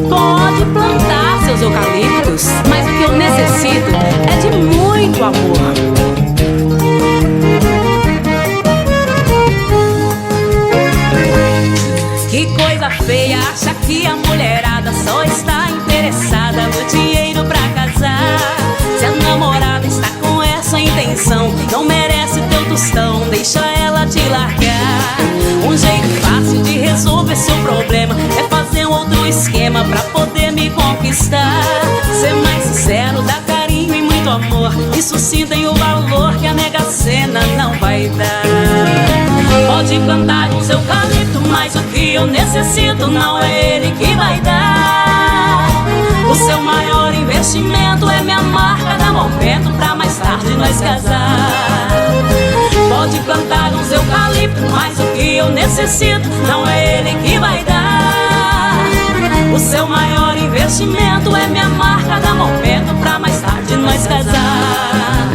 Pode plantar seus eucaliptos, mas o que eu necessito é de muito amor. Que coisa feia, acha que a mulherada só está interessada no dinheiro pra casar. Se a namorada está com essa intenção, não merece teu tostão, deixa ela te largar. Um jeito fácil de resolver seu problema é fazer um outro esquema pra poder me conquistar. Ser mais sincero, dar carinho e muito amor, isso sim tem o valor que a Mega Sena não vai dar. Pode plantar um eucalipto, mas o que eu necessito não é ele que vai dar. O seu maior investimento é me amar cada momento pra mais tarde nós casar. Pode plantar um eucalipto, mas o que eu necessito não é ele que vai dar. O seu maior investimento é me amar cada momento pra mais tarde nós casar.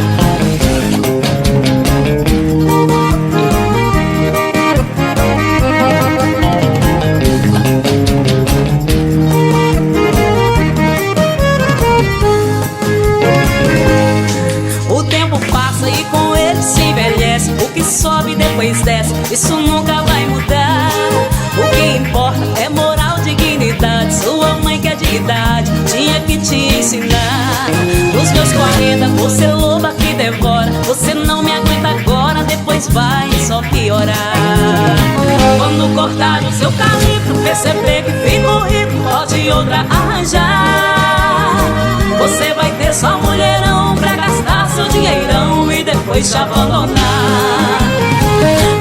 O tempo passa e com ele se envelhece, o que sobe depois desce, isso nunca vai mudar. O que importa é moral, dignidade. Sua mãe que é de idade tinha que te ensinar. Nos meus 40 você loba que devora, você não me aguenta agora, depois vai só piorar. Quando cortar o seu eucalipto, perceber que ficou rico, pode outra arranjar. Você vai ter só mulherão pra gastar seu dinheirão e depois te abandonar.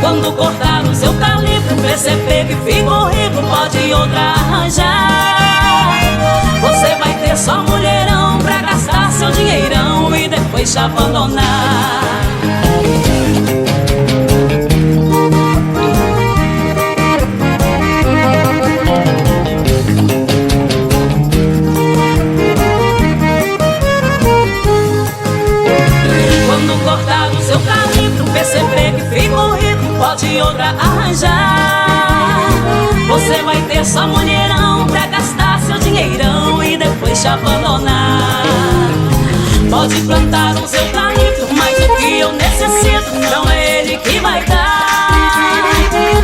Quando cortar o seu eucalipto, perceber que ficou rico, pode outra arranjar. Você vai ter só mulherão pra gastar seu dinheirão e depois te abandonar. Quando cortar o seu eucalipto, perceber que ficou rico, pode outra arranjar. Você vai ter só mulherão pra gastar seu dinheirão e depois te abandonar. Pode plantar um eucalipto, mas o que eu necessito não é ele que vai dar.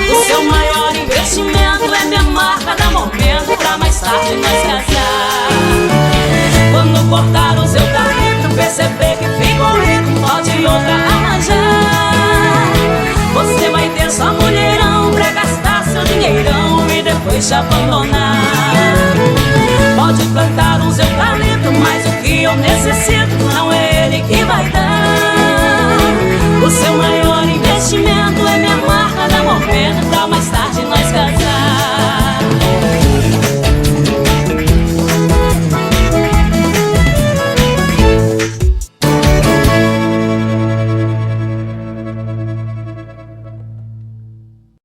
O seu maior investimento é me amar cada momento pra mais tarde nós casar. Quando cortar o seu eucalipto, perceber que ficou rico, pode outra arranjar. Você vai ter só mulherão pra gastar seu dinheirão e depois te abandonar. Pode plantar um eucalipto, mas o que eu necessito